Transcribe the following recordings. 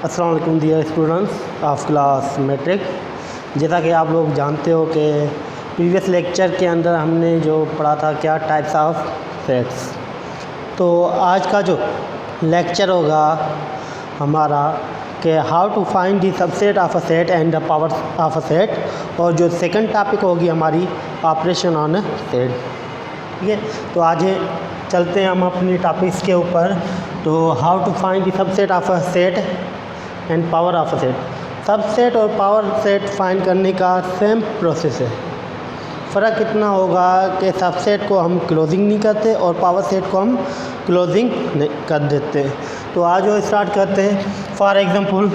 अस्सलाम वालेकुम dear students of class matric. जैसा कि आप लोग जानते हो कि प्रीवियस लेक्चर के अंदर हमने जो पढ़ा था क्या टाइप्स ऑफ सेट्स, तो आज का जो लेक्चर होगा हमारा कि how to find the subset of a set and the power of a set, और जो सेकंड टॉपिक होगी हमारी ऑपरेशन ऑन अ सेट। ठीक है, तो आज चलते हैं हम अपने टॉपिक्स के ऊपर। तो how to find the subset of a set and power of a set. Subset और पावर सेट फाइंड करने का सेम प्रोसेस है। फ़र्क इतना होगा कि सबसेट को हम क्लोजिंग नहीं करते और पावर सेट को हम क्लोजिंग नहीं कर देते। तो आज वो स्टार्ट करते हैं। For example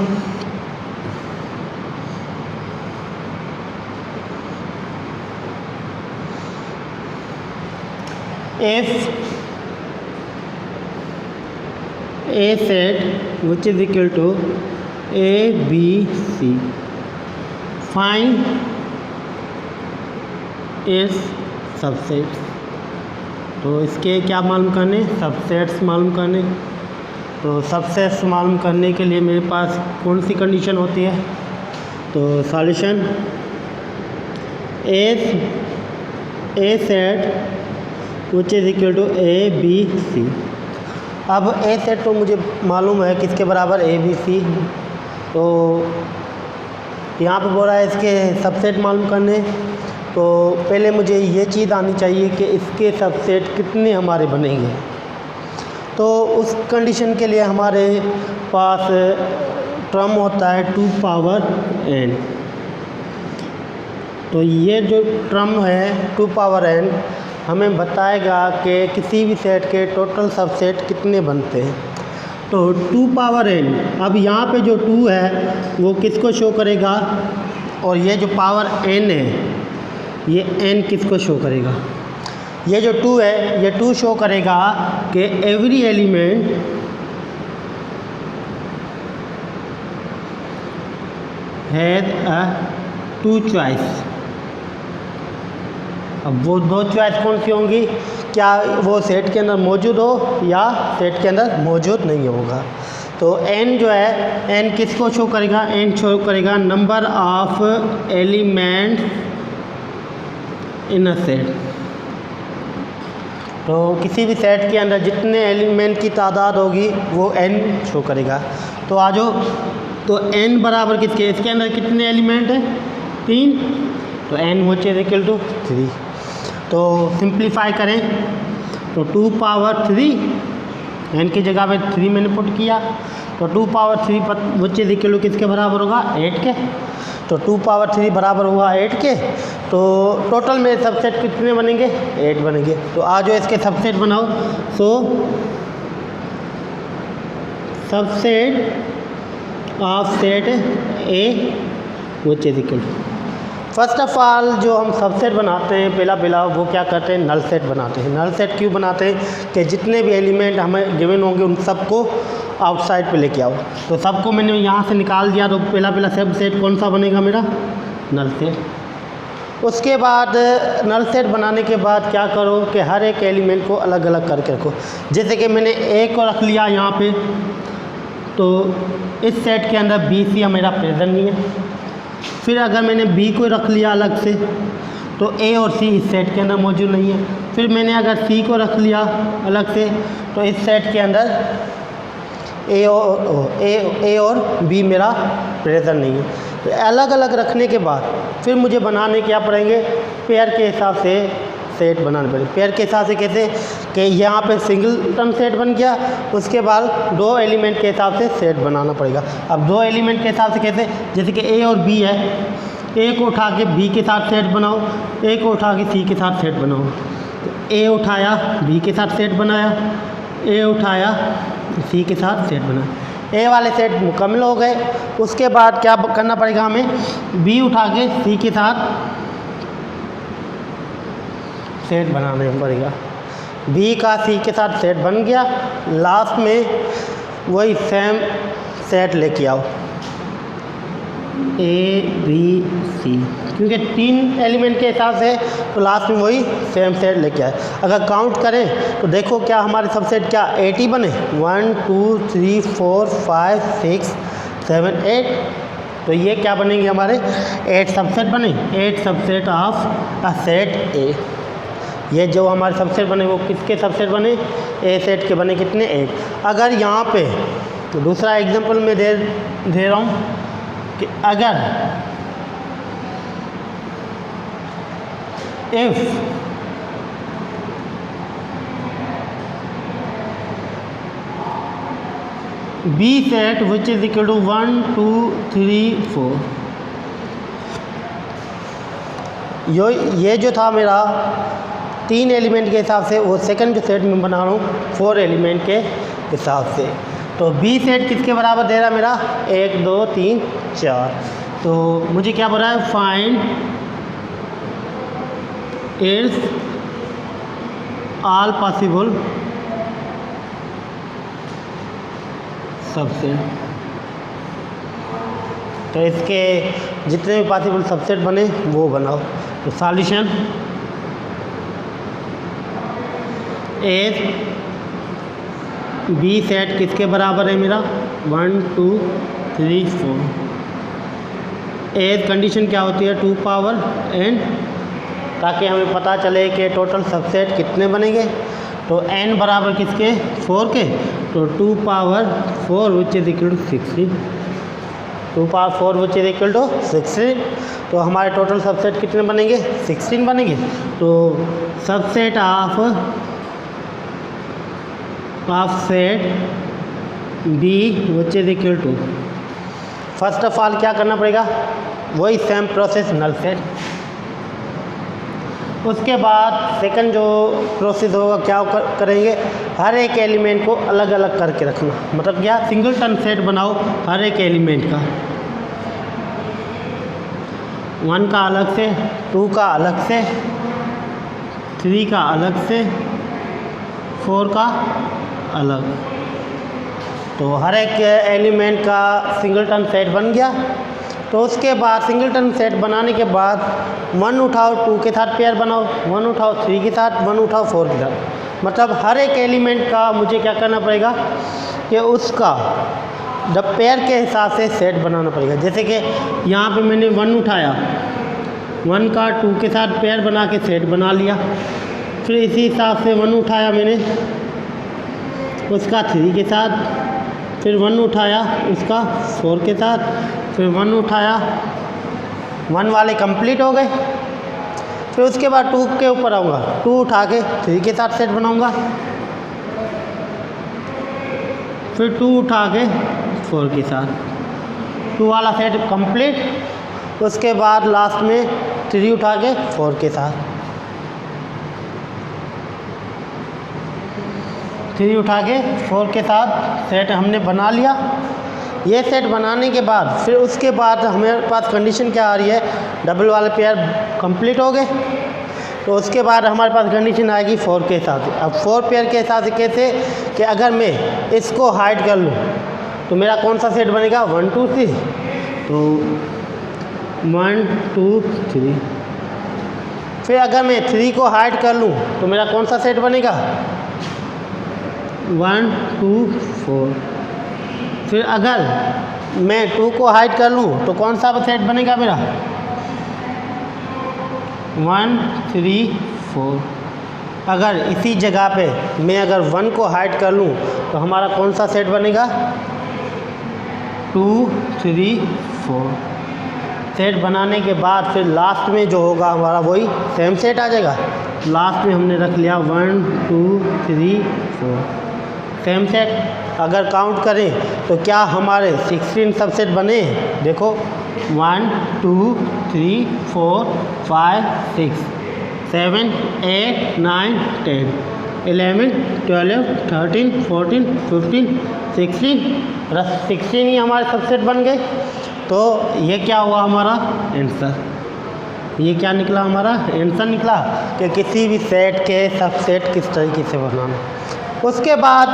if a set which is equal to a b c, find its subsets. तो इसके क्या मालूम करने, सबसेट्स मालूम करने। तो सबसेट्स मालूम करने के लिए मेरे पास कौन सी कंडीशन होती है, तो solution A set which is equal to A B C. अब ए सेट तो मुझे मालूम है किसके बराबर, ए बी सी। तो यहाँ पे बोल रहा है इसके सबसेट मालूम करने। तो पहले मुझे ये चीज़ आनी चाहिए कि इसके सबसेट कितने हमारे बनेंगे। तो उस कंडीशन के लिए हमारे पास टर्म होता है 2 पावर n। तो ये जो टर्म है 2 पावर n हमें बताएगा कि किसी भी सेट के टोटल सबसेट कितने बनते हैं। तो 2 पावर n, अब यहाँ पे जो 2 है वो किसको शो करेगा, और ये जो पावर n है ये n किसको शो करेगा। ये जो 2 है ये 2 शो करेगा कि every element has a 2 choice. अब वो 2 चॉइस कौन सी होंगी, क्या वो सेट के अंदर मौजूद हो या सेट के अंदर मौजूद नहीं होगा। तो n जो है n किसको शो करेगा, n शो करेगा number of elements in a set. तो किसी भी सेट के अंदर जितने एलिमेंट की तादाद होगी वो n शो करेगा। तो आ जाओ, तो n बराबर किसके, इसके अंदर कितने एलिमेंट हैं, 3। तो n which is equal to 3। तो सिंप्लीफाई करें तो 2 पावर 3, n की जगह पे 3 मैंने पुट किया। तो 2 power 3 which is equal to किसके बराबर होगा, 8 के। तो 2 पावर 3 बराबर हुआ 8 के। तो टोटल में सबसेट कितने बनेंगे, 8 बनेंगे। तो आज जो इसके सबसेट बनाओ। So subset of set A which is equal to, first of all जो हम सबसेट बनाते हैं पहला वो क्या करते हैं, नल सेट बनाते हैं। नल सेट क्यों बनाते हैं कि जितने भी एलिमेंट हमें गिवन होंगे उन सबको आउटसाइड पे लेके आओ। तो सबको मैंने यहाँ से निकाल दिया। तो पहला सबसेट कौन सा बनेगा मेरा, नल सेट। उसके बाद नल सेट बनाने के बाद क्या करो कि हर एक एलिमेंट को अलग अलग करके रखो। जैसे कि मैंने ए को रख लिया यहाँ पे, तो इस सेट के अंदर बी सी मेरा प्रेजेंट नहीं है। फिर अगर मैंने बी को रख लिया अलग से तो ए और सी इस सेट के अंदर मौजूद नहीं है। फिर मैंने अगर सी को रख लिया अलग से तो इस सेट के अंदर ए और बी मेरा प्रेजेंट नहीं है। तो अलग अलग रखने के बाद फिर मुझे बनाने क्या पड़ेंगे, पेयर के हिसाब से सेट बनाने पड़ेंगे। पेयर के हिसाब से कैसे कि यहाँ पे सिंगल टर्म सेट बन गया, उसके बाद 2 एलिमेंट के हिसाब से सेट बनाना पड़ेगा। अब 2 एलिमेंट के हिसाब से कैसे, जैसे कि ए और बी है, ए को उठा के बी के साथ सेट बनाओ, ए को उठा के सी के साथ सेट बनाओ। तो ए उठाया बी के साथ सेट बनाया, ए उठाया सी के साथ सेट बनाया। ए वाले सेट मुकम्मल हो गए। उसके बाद क्या करना पड़ेगा हमें, बी उठा के सी के साथ सेट बनाना पड़ेगा। बी का सी के साथ सेट बन गया। लास्ट में वही सेम सेट लेके आओ, ए बी सी, क्योंकि 3 एलिमेंट के हिसाब से तो लास्ट में वही सेम सेट लेके आए। अगर काउंट करें तो देखो क्या हमारे सबसेट क्या 80 बने, 1 2 3 4 5 6 7 8, तो ये क्या बनेंगे हमारे 8 सबसेट बने, 8 सबसेट ऑफ अ सेट ए। ये जो हमारे सबसेट बने वो किसके सबसेट बने, ए सेट के बने, कितने 8। अगर यहाँ पे दूसरा एग्जांपल मैं दे रहा हूँ कि अगर if B set which is equal to 1 2 3 4, ये जो था मेरा 3 एलिमेंट के हिसाब से, वो सेकंड जो सेट में बना रहा हूँ 4 एलिमेंट के हिसाब से। तो बी सेट किसके बराबर दे रहा है मेरा, 1 2 3 4। तो मुझे क्या बोला है, find its all possible subset. तो इसके जितने भी पॉसिबल सबसेट बने वो बनाओ। तो सॉल्यूशन ए बी सेट किसके बराबर है मेरा, 1 2 3 4। ए कंडीशन क्या होती है, 2 पावर n, ताकि हमें पता चले कि टोटल सबसेट कितने बनेंगे। तो n बराबर किसके, 4 के, तो 2 power 4 which is equal to 16, 2 power 4 which is equal to 16। तो हमारे टोटल सबसेट कितने बनेंगे, 16 बनेंगे। तो subset of set B which is equal to, first of all क्या करना पड़ेगा, वही सेम प्रोसेस नल सेट। उसके बाद सेकंड जो प्रोसेस होगा क्या करेंगे, हर एक एलिमेंट को अलग अलग करके रखना, मतलब क्या, सिंगलटन सेट बनाओ हर एक एलिमेंट का, 1 का अलग से, 2 का अलग से, 3 का अलग से, 4 का अलग। तो हर एक एलिमेंट का सिंगलटन सेट बन गया। तो उसके बाद सिंगलटन सेट बनाने के बाद 1 उठाओ 2 के साथ पेयर बनाओ, 1 उठाओ 3 के साथ, 1 उठाओ 4 के साथ। मतलब हर एक एलिमेंट का मुझे क्या करना पड़ेगा कि उसका जब पेयर के हिसाब से सेट बनाना पड़ेगा। जैसे कि यहाँ पे मैंने 1 उठाया, 1 का 2 के साथ पेयर बना के सेट बना लिया। फिर इसी हिसाब से 1 उठाया मैंने उसका 3 के साथ, फिर 1 उठाया उसका 4 के साथ, फिर 1 उठाया, 1 वाले कंप्लीट हो गए। फिर उसके बाद 2 के ऊपर आऊँगा, 2 उठा के 3 के साथ सेट बनाऊँगा, फिर 2 उठा के 4 के साथ, 2 वाला सेट कंप्लीट। उसके बाद लास्ट में 3 उठा के 4 के साथ, 3 उठा के 4 के साथ सेट हमने बना लिया। ये सेट बनाने के बाद फिर उसके बाद हमारे पास कंडीशन क्या आ रही है, डबल वाले पेयर कंप्लीट हो गए। तो उसके बाद हमारे पास कंडीशन आएगी 4 के साथ। अब 4 पेयर के हिसाब से कैसे, कि अगर मैं इसको हाइड कर लूँ तो मेरा कौन सा सेट बनेगा, 1 2 3। तो 1 2 3। फिर अगर मैं 3 को हाइड कर लूँ तो मेरा कौन सा सेट बनेगा, 1 2 4। फिर अगर मैं 2 को हाइड कर लूँ तो कौन सा सेट बनेगा मेरा, 1 3 4। अगर इसी जगह पे मैं अगर 1 को हाइड कर लूँ तो हमारा कौन सा सेट बनेगा, 2 3 4। सेट बनाने के बाद फिर लास्ट में जो होगा हमारा वही सेम सेट आ जाएगा। लास्ट में हमने रख लिया 1 2 3 4 सेम सेट। अगर काउंट करें तो क्या हमारे 16 सबसेट बने, देखो 1 2 3 4 5 6 7 8 9 10 11 12 13 14 15 16 16 ही हमारे सबसेट बन गए। तो ये क्या हुआ हमारा आंसर, ये क्या निकला हमारा आंसर निकला कि किसी भी सेट के सबसेट किस तरीके से बनाना। उसके बाद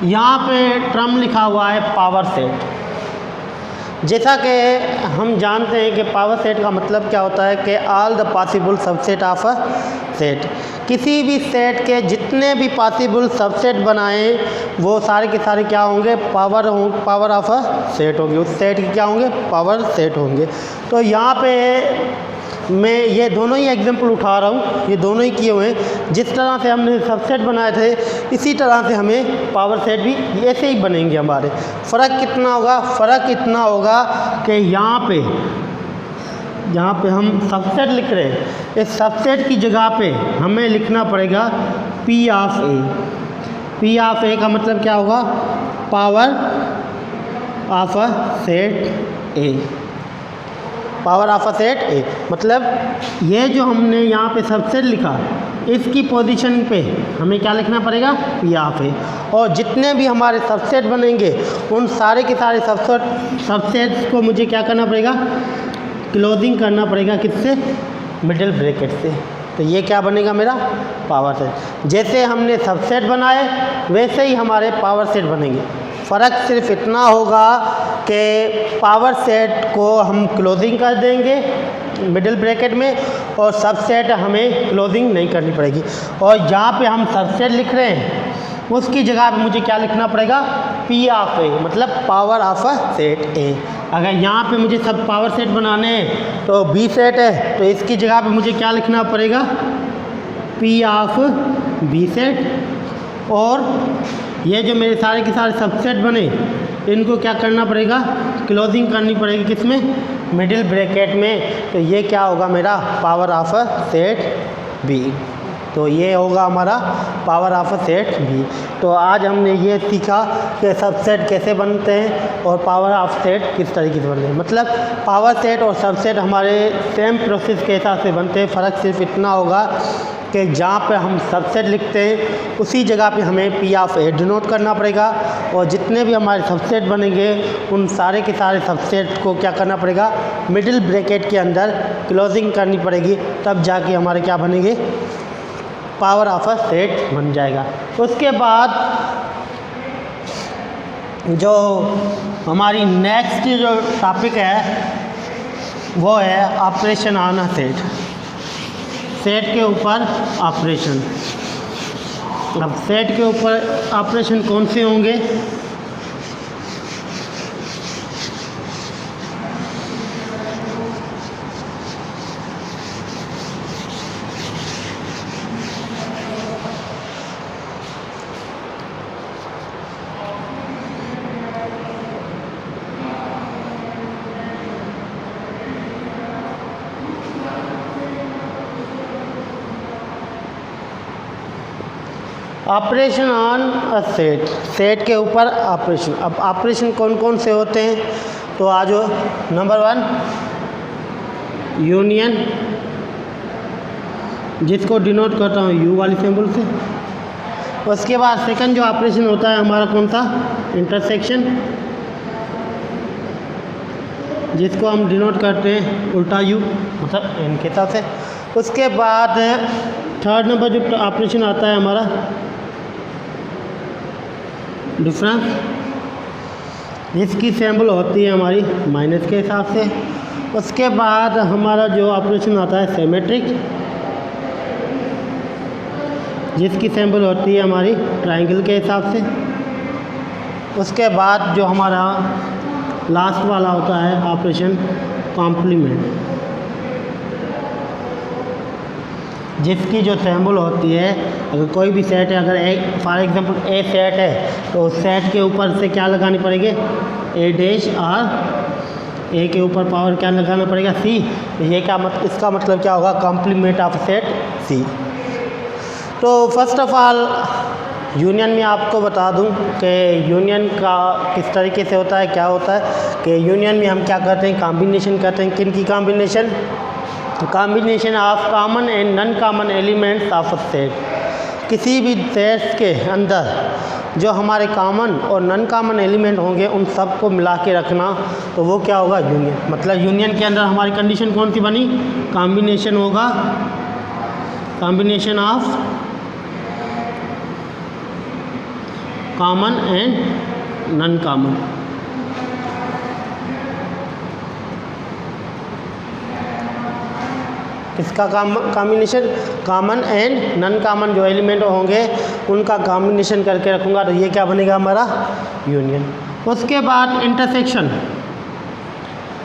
यहाँ पे टर्म लिखा हुआ है पावर सेट। जैसा कि हम जानते हैं कि पावर सेट का मतलब क्या होता है कि all the possible subset of a set, किसी भी सेट के जितने भी पॉसिबल सबसेट बनाएं वो सारे के सारे क्या होंगे, पावर ऑफ अ सेट होंगे, उस सेट के क्या होंगे, पावर सेट होंगे। तो यहाँ पे मैं ये दोनों ही एग्जांपल उठा रहा हूँ, ये दोनों ही किए हुए हैं। जिस तरह से हमने सबसेट बनाए थे इसी तरह से हमें पावर सेट भी ऐसे ही बनेंगे हमारे। फ़र्क कितना होगा, फ़र्क इतना होगा कि यहाँ पे हम सबसेट लिख रहे हैं, इस सबसेट की जगह पे हमें लिखना पड़ेगा P of A। P of A का मतलब क्या होगा, power of a set A, power of a set ए। मतलब ये जो हमने यहाँ पे सबसेट लिखा इसकी पोजीशन पे हमें क्या लिखना पड़ेगा, P ऑफ ए। और जितने भी हमारे सबसेट बनेंगे उन सारे के सारे सबसेट्स को मुझे क्या करना पड़ेगा, क्लोजिंग करना पड़ेगा, किससे, मिडिल ब्रैकेट से। तो ये क्या बनेगा मेरा, पावर सेट। जैसे हमने सबसेट बनाए वैसे ही हमारे पावर सेट बनेंगे। फ़र्क सिर्फ इतना होगा कि पावर सेट को हम क्लोजिंग कर देंगे मिडिल ब्रैकेट में और सबसेट हमें क्लोजिंग नहीं करनी पड़ेगी। और जहाँ पे हम सबसेट लिख रहे हैं उसकी जगह पे मुझे क्या लिखना पड़ेगा, P ऑफ ए, मतलब पावर ऑफ अ सेट ए। अगर यहाँ पे मुझे सब पावर सेट बनाने हैं तो B सेट है, तो इसकी जगह पे मुझे क्या लिखना पड़ेगा, P ऑफ B सेट। और ये जो मेरे सारे के सारे सबसेट बने इनको क्या करना पड़ेगा, क्लोजिंग करनी पड़ेगी, किसमें, मिडिल ब्रैकेट में। तो ये क्या होगा मेरा, power of a set B। तो ये होगा हमारा power of a set B। तो आज हमने ये सीखा कि सबसेट कैसे बनते हैं और पावर ऑफ सेट किस तरीके से बनते हैं। मतलब पावर सेट और सबसेट हमारे सेम प्रोसेस के हिसाब से बनते हैं। फ़र्क सिर्फ इतना होगा कि जहाँ पे हम सबसेट लिखते हैं उसी जगह पे हमें P ऑफ A डिनोट करना पड़ेगा और जितने भी हमारे सबसेट बनेंगे उन सारे के सारे सबसेट को क्या करना पड़ेगा, मिडिल ब्रैकेट के अंदर क्लोजिंग करनी पड़ेगी, तब जाके हमारे क्या बनेंगे, पावर ऑफ अ सेट बन जाएगा। उसके बाद जो हमारी नेक्स्ट जो टॉपिक है वो है operation on a set, set के ऊपर ऑपरेशन। अब सेट के ऊपर ऑपरेशन कौन से होंगे, operation on a set, set के ऊपर ऑपरेशन। अब ऑपरेशन कौन कौन से होते हैं, तो आज नंबर 1 यूनियन, जिसको डिनोट करता हूँ U वाली सिंबल से। उसके बाद सेकंड जो ऑपरेशन होता है हमारा कौन सा, इंटरसेक्शन, जिसको हम डिनोट करते हैं उल्टा U, मतलब इनके हिसाब से। उसके बाद थर्ड नंबर जो ऑपरेशन आता है हमारा डिफरेंस, जिसकी सिंबल होती है हमारी माइनस के हिसाब से। उसके बाद हमारा जो ऑपरेशन आता है सिमेट्रिक, जिसकी सिंबल होती है हमारी ट्रायंगल के हिसाब से। उसके बाद जो हमारा लास्ट वाला होता है ऑपरेशन कॉम्प्लीमेंट, जिसकी जो सिंबल होती है, अगर कोई भी सेट है, अगर फॉर एग्जांपल ए सेट है तो उस सेट के ऊपर से क्या लगानी पड़ेगी, ए डैश, और ए के ऊपर पावर क्या लगाना पड़ेगा, सी। तो ये क्या इसका मतलब क्या होगा, कॉम्प्लीमेंट ऑफ सेट सी। तो फर्स्ट ऑफ ऑल यूनियन में आपको बता दूं कि यूनियन का किस तरीके से होता है, क्या होता है कि यूनियन में हम क्या करते हैं, कॉम्बिनेशन करते हैं। किन की combination, combination of common and non common elements of a set. किसी भी सेट के अंदर जो हमारे कॉमन और नॉन कॉमन एलिमेंट होंगे उन सब को मिला के रखना, तो वो क्या होगा, यूनियन। मतलब यूनियन के अंदर हमारी कंडीशन कौन सी बनी, कॉम्बिनेशन होगा, combination of common and non common. इसका combination common and non common जो एलिमेंट होंगे उनका कॉम्बिनेशन करके रखूँगा, तो ये क्या बनेगा हमारा यूनियन। उसके बाद इंटरसेक्शन।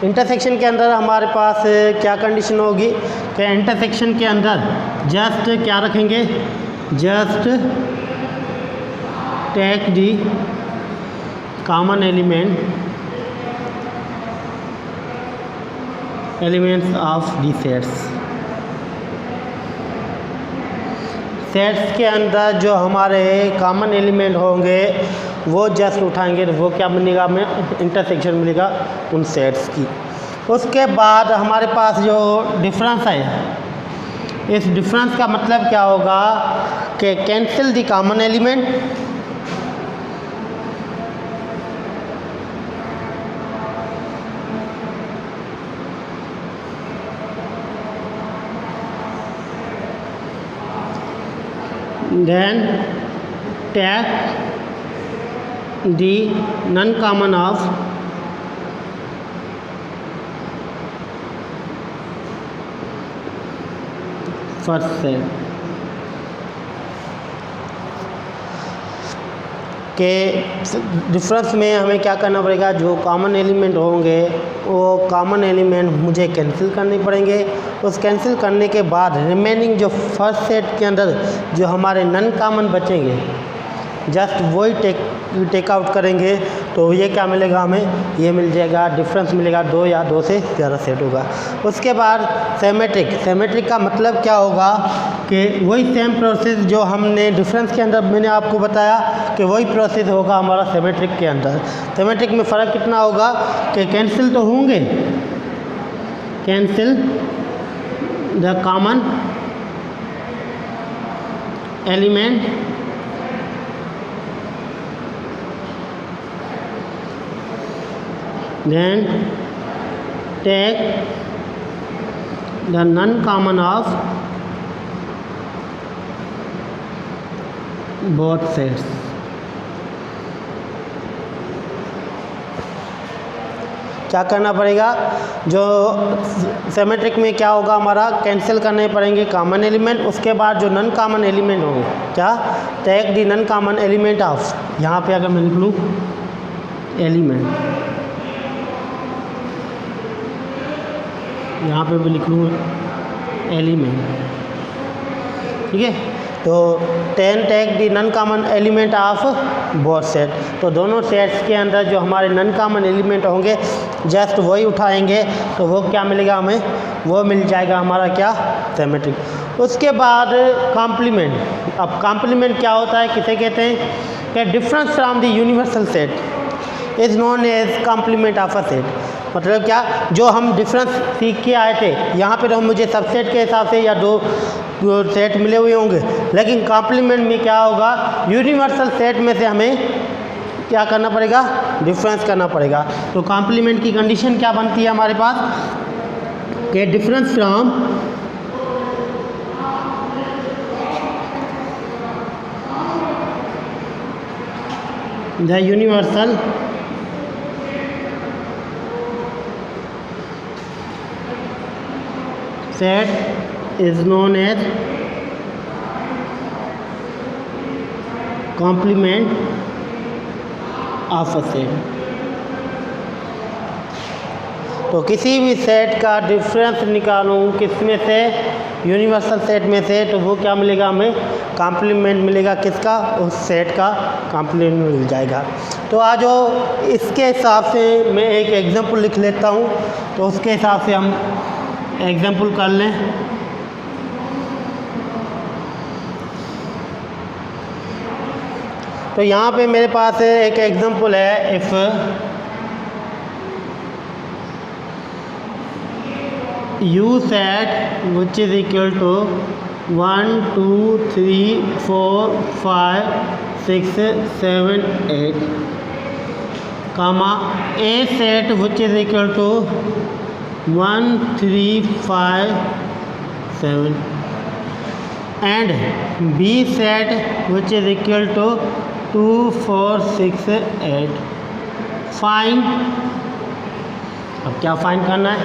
इंटरसेक्शन के अंदर हमारे पास क्या कंडीशन होगी कि इंटरसेक्शन के अंदर जस्ट क्या रखेंगे, just take the common elements of the sets के अंदर जो हमारे कॉमन एलिमेंट होंगे वो जस्ट उठाएंगे, तो वो क्या बनेगा, हमें इंटरसेक्शन मिलेगा उन सेट्स की। उसके बाद हमारे पास जो डिफरेंस है, इस डिफरेंस का मतलब क्या होगा कि cancel the common element, then take the non-common of first set के डिफरेंस में हमें क्या करना पड़ेगा, जो कॉमन एलिमेंट होंगे वो कॉमन एलिमेंट मुझे कैंसिल करने पड़ेंगे। उस कैंसिल करने के बाद रिमेनिंग जो फर्स्ट सेट के अंदर जो हमारे नॉन कॉमन बचेंगे जस्ट वही टेक आउट करेंगे, तो ये क्या मिलेगा हमें, ये मिल जाएगा डिफरेंस मिलेगा 2 या 2 से ज़्यादा सेट होगा। उसके बाद सेमेट्रिक का मतलब क्या होगा कि वही सेम प्रोसेस जो हमने डिफरेंस के अंदर मैंने आपको बताया कि वही प्रोसेस होगा हमारा सेमेट्रिक के अंदर। सेमेट्रिक में फ़र्क कितना होगा कि कैंसिल तो होंगे, cancel the common element then take the non-common of both sets। क्या करना पड़ेगा, जो सिमेट्रिक में क्या होगा हमारा, कैंसिल करने पड़ेंगे कॉमन एलिमेंट। उसके बाद जो नॉन कॉमन एलिमेंट होंगे, क्या, take the non common element of, यहाँ पे अगर मैं लिख लूँ एलिमेंट, यहाँ पे भी लिख लूँ एलिमेंट, ठीक है। तो 10 take the non common element of both set, तो दोनों सेट्स के अंदर जो हमारे नॉन कॉमन एलिमेंट होंगे जस्ट वही उठाएंगे, तो वो क्या मिलेगा हमें, वो मिल जाएगा हमारा क्या, सिमेट्रिक। उसके बाद कॉम्प्लीमेंट। अब कॉम्प्लीमेंट क्या होता है, किसे कहते हैं, कि difference from the universal set is known as complement of a set. मतलब क्या, जो हम डिफरेंस सीख के आए थे, यहाँ पे तो मुझे सबसेट के हिसाब से या दो सेट मिले हुए होंगे, लेकिन कॉम्प्लीमेंट में क्या होगा, यूनिवर्सल सेट में से हमें क्या करना पड़ेगा, डिफरेंस करना पड़ेगा। तो कॉम्प्लीमेंट की कंडीशन क्या बनती है हमारे पास, कि difference from the universal set is known as complement of a set। तो किसी भी सेट का डिफरेंस निकालूं किस में से, यूनिवर्सल सेट में से, तो वो क्या मिलेगा हमें, कॉम्प्लीमेंट मिलेगा, किसका, उस सेट का कॉम्प्लीमेंट मिल जाएगा। तो आज इसके हिसाब से मैं एक एग्जांपल लिख लेता हूँ, तो उसके हिसाब से हम एग्जाम्पल कर लें। तो यहाँ पे मेरे पास एक एग्जाम्पल है, if U set which is equal to 1 2 3 4 5 6 7 8 comma A set which is equal to 1 3 5 7 and B set which is equal to 2 4 6 8। Find, अब क्या फाइंड करना है,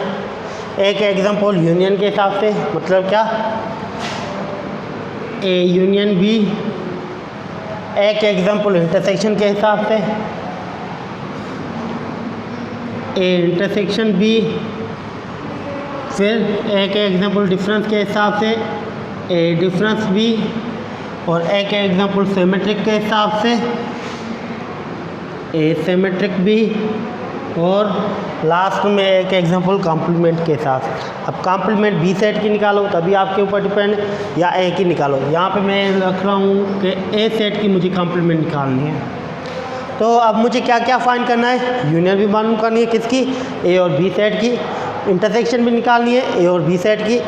एक एग्जांपल यूनियन के हिसाब से, मतलब क्या, ए यूनियन बी, एक एग्जांपल इंटरसेक्शन के हिसाब से, ए इंटरसेक्शन बी, फिर एक एग्जांपल डिफरेंस के हिसाब से ए डिफरेंस बी, और एक एग्जांपल सिमेट्रिक के हिसाब से ए सिमेट्रिक बी, और लास्ट में एक एग्जांपल कॉम्प्लीमेंट के साथ। अब कॉम्प्लीमेंट बी सेट की निकालो तभी आपके ऊपर डिपेंड, या ए की निकालो। यहाँ पे मैं रख रहा हूँ कि ए सेट की मुझे कॉम्प्लीमेंट निकालनी है। तो अब मुझे क्या क्या फाइंड करना है, यूनियन भी मालूम करनी है किसकी, ए और बी सेट की, इंटरसेक्शन भी निकालनी है ए और बी सेट की,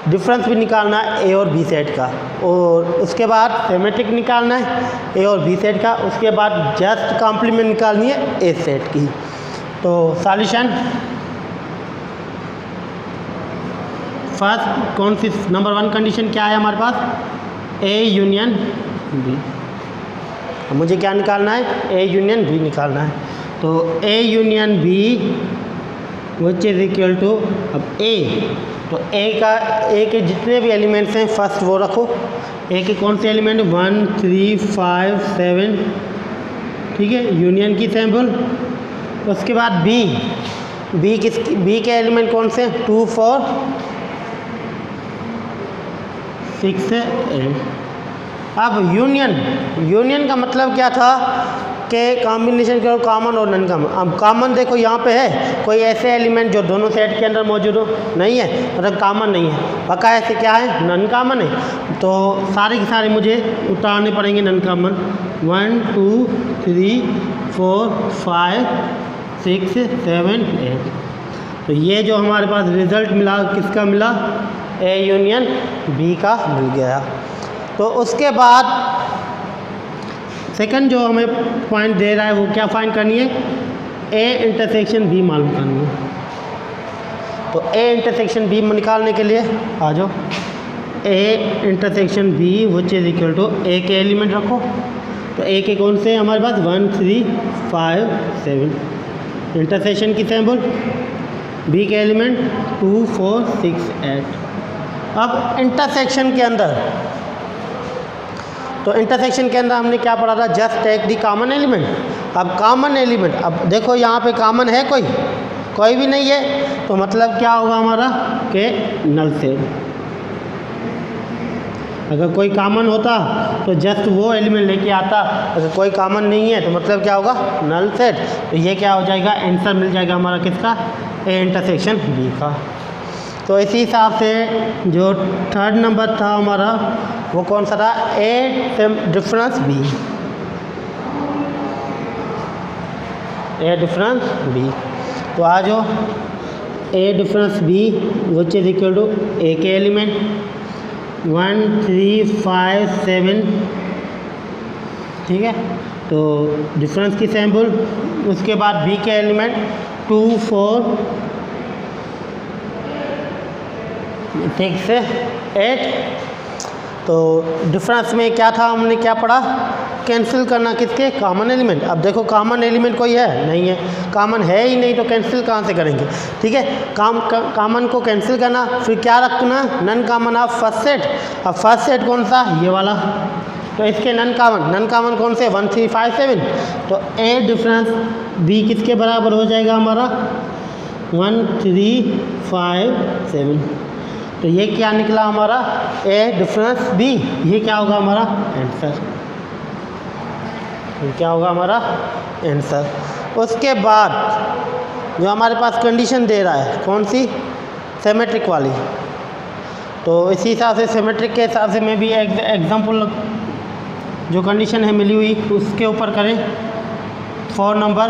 डिफरेंस भी निकालना है ए और बी सेट का, और उसके बाद सिमेट्रिक निकालना है ए और बी सेट का, उसके बाद जस्ट कॉम्प्लीमेंट निकालनी है ए सेट की। तो सॉल्यूशन, फर्स्ट कौन सी नंबर 1 कंडीशन क्या है हमारे पास, ए यूनियन बी। मुझे क्या निकालना है, ए यूनियन बी निकालना है। तो A union B which is equal to, अब ए, तो ए के जितने भी एलिमेंट्स हैं फर्स्ट वो रखो। ए के कौन से एलिमेंट, 1 3 5 7, ठीक है, यूनियन की सैम्पल। उसके बाद बी के एलिमेंट कौन से, 2 4 6 8। अब यूनियन का मतलब क्या था कि कॉम्बिनेशन करो कॉमन और नॉन कॉमन। अब कॉमन देखो यहाँ पे है, कोई ऐसे एलिमेंट जो दोनों सेट के अंदर मौजूद हो, नहीं है, मतलब कॉमन नहीं है। बका ऐसे क्या है, नॉन कॉमन है। तो सारे के सारे मुझे उतारने पड़ेंगे नॉन कॉमन। 1 2 3 4 5 6 7 8। तो ये जो हमारे पास रिज़ल्ट मिला, किसका मिला, ए यूनियन बी का मिल गया। तो उसके बाद सेकंड जो हमें पॉइंट दे रहा है वो क्या फाइंड करनी है, ए इंटरसेक्शन बी मालूम करनी है। तो ए इंटरसेक्शन बी निकालने के लिए आ जाओ, A intersection B which is equal to, A के एलिमेंट रखो। तो ए के कौन से हमारे पास, 1 3 5 7, इंटरसेक्शन की सैम्पल, बी के एलिमेंट 2 4 6 8। अब इंटरसेक्शन के अंदर, तो इंटरसेक्शन के अंदर हमने क्या पढ़ा था, just take the common element. अब कॉमन एलिमेंट, अब देखो यहाँ पे कॉमन है कोई भी नहीं है, तो मतलब क्या होगा हमारा कि नल सेट। अगर कोई कॉमन होता तो जस्ट वो एलिमेंट लेके आता, अगर कोई कॉमन नहीं है तो मतलब क्या होगा, नल सेट। तो ये क्या हो जाएगा, आंसर मिल जाएगा हमारा किसका, ए इंटरसेक्शन बी का। तो इसी हिसाब से जो थर्ड नंबर था हमारा वो कौन सा था, A difference B, A difference B. तो आ जाओ, A difference B which is equal to, A के एलिमेंट 1 3 5 7, ठीक है, तो डिफरेंस की सैम्पल। उसके बाद बी के एलिमेंट 2 4 6 8। तो डिफरेंस में क्या था, हमने क्या पढ़ा, कैंसिल करना किसके, कॉमन एलिमेंट। अब देखो कॉमन एलिमेंट कोई है नहीं है, कॉमन है ही नहीं तो कैंसिल कहाँ से करेंगे, ठीक है। कॉमन को कैंसिल करना, फिर क्या रखना, non common of first set. अब फर्स्ट सेट कौन सा, ये वाला, तो इसके नन कॉमन कौन से, 1 3 5 7। तो ए डिफरेंस बी किसके बराबर हो जाएगा हमारा, 1 3 5 7। तो ये क्या निकला हमारा, ए डिफरेंस बी। ये क्या होगा हमारा आंसर, ये क्या होगा हमारा आंसर। उसके बाद जो हमारे पास कंडीशन दे रहा है कौन सी, सिमेट्रिक वाली। तो इसी हिसाब से सिमेट्रिक के हिसाब से मैं भी एग्जांपल जो कंडीशन है मिली हुई उसके ऊपर करें। 4 नंबर,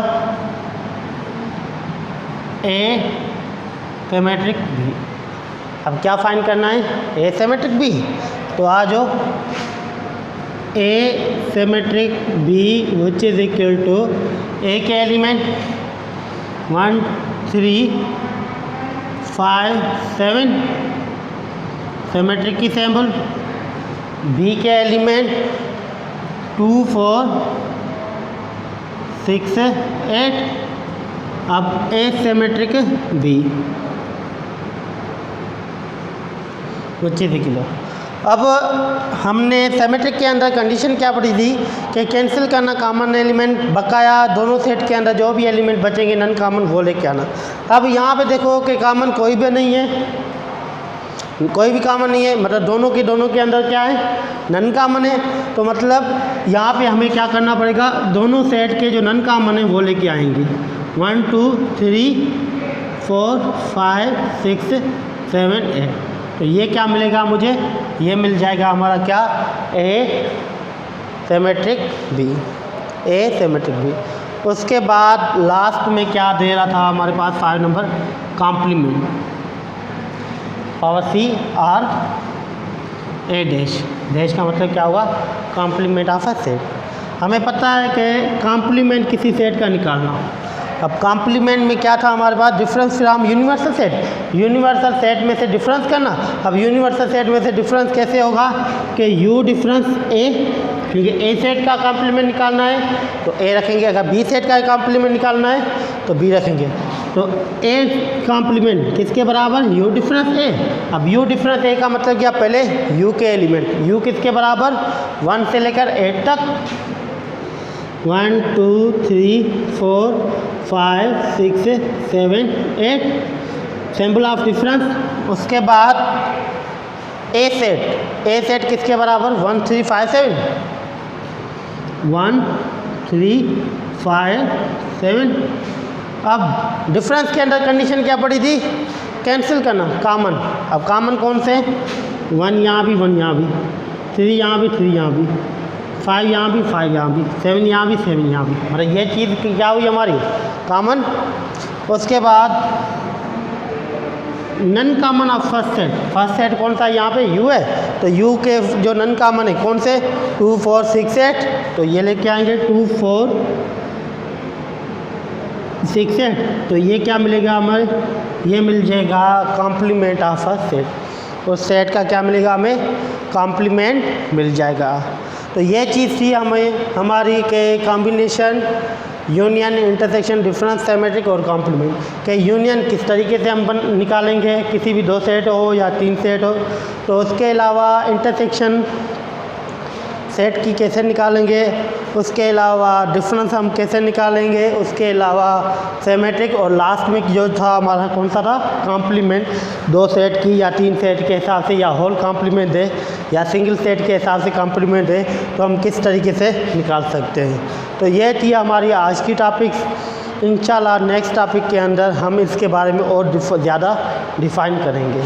ए सिमेट्रिक बी। अब क्या फाइंड करना है, ए सिमेट्रिक बी। तो आ जाओ, A symmetric B which is equal to, A के एलिमेंट 1 3 5 7, सिमेट्रिक की सैम्पल, बी के एलिमेंट 2 4 6 8। अब ए सिमेट्रिक बी, 25 किलो। अब हमने सिमेट्रिक के अंदर कंडीशन क्या पढ़ी थी कि कैंसिल करना कॉमन एलिमेंट, बकाया दोनों सेट के अंदर जो भी एलिमेंट बचेंगे नन कॉमन वो लेके आना। अब यहाँ पे देखो कि कॉमन कोई भी नहीं है, कोई भी कॉमन नहीं है, मतलब दोनों के अंदर क्या है, नन कॉमन है। तो मतलब यहाँ पे हमें क्या करना पड़ेगा, दोनों सेट के जो नन कॉमन है वो लेके आएंगे। 1 2 3 4 5 6 7 8। तो ये क्या मिलेगा मुझे, ये मिल जाएगा हमारा क्या, A symmetric B, A symmetric B. उसके बाद लास्ट में क्या दे रहा था हमारे पास 5 number, complement, power C R A dash, dash का मतलब क्या होगा, कॉम्प्लीमेंट ऑफ अ सेट। हमें पता है कि कॉम्प्लीमेंट किसी सेट का निकालना। अब कॉम्प्लीमेंट में क्या था हमारे पास, difference from universal set, universal set में से डिफरेंस करना। अब यूनिवर्सल सेट में से डिफरेंस कैसे होगा कि यू डिफरेंस ए, क्योंकि ए सेट का कॉम्प्लीमेंट निकालना है तो ए रखेंगे, अगर बी सेट का कॉम्प्लीमेंट निकालना है तो बी रखेंगे। तो ए कॉम्प्लीमेंट किसके बराबर, यू डिफरेंस ए। अब यू डिफरेंस ए का मतलब क्या, पहले यू के एलिमेंट, यू किसके बराबर, 1 से लेकर 8 तक, 1 2 3 4 5 6 7 8, सिंबल ऑफ डिफरेंस। उसके बाद ए सेट, ए सेट किसके बराबर, 1 3 5 7, 1 3 5 7। अब डिफरेंस के अंदर कंडीशन क्या पड़ी थी, कैंसिल करना कॉमन। अब कॉमन कौन से, 1 यहाँ भी 1 यहाँ भी, 3 यहाँ भी 3 यहाँ भी, 5 यहाँ भी 5 यहाँ भी, 7 यहाँ भी 7 यहाँ भी, मतलब ये चीज़ क्या हुई हमारी कॉमन। उसके बाद non common of first set कौन सा, यहाँ पे यू है, तो यू के जो नन कॉमन है कौन से, 2 4 6 8, तो ये लेके आएंगे 2 4 6 8। तो ये क्या मिलेगा हमें, ये मिल जाएगा कॉम्प्लीमेंट ऑफ अ सेट। उस सेट का क्या मिलेगा हमें, कॉम्प्लीमेंट मिल जाएगा। तो ये चीज़ थी हमें हमारी के combination, union, intersection, difference, symmetric और कॉम्प्लीमेंट के यूनियन किस तरीके से हम निकालेंगे, किसी भी 2 सेट हो या 3 सेट हो। तो उसके अलावा इंटरसेक्शन सेट की कैसे निकालेंगे, उसके अलावा डिफरेंस हम कैसे निकालेंगे, उसके अलावा सिमेट्रिक, और लास्ट में जो था हमारा कौन सा था, कॉम्प्लीमेंट, 2 सेट की या 3 सेट के हिसाब से, या होल कॉम्प्लीमेंट है या सिंगल सेट के हिसाब से कॉम्प्लीमेंट है, तो हम किस तरीके से निकाल सकते हैं। तो ये थी हमारी आज की टॉपिक्स। इंशाल्लाह नेक्स्ट टॉपिक के अंदर हम इसके बारे में और ज़्यादा डिफ़ाइन करेंगे।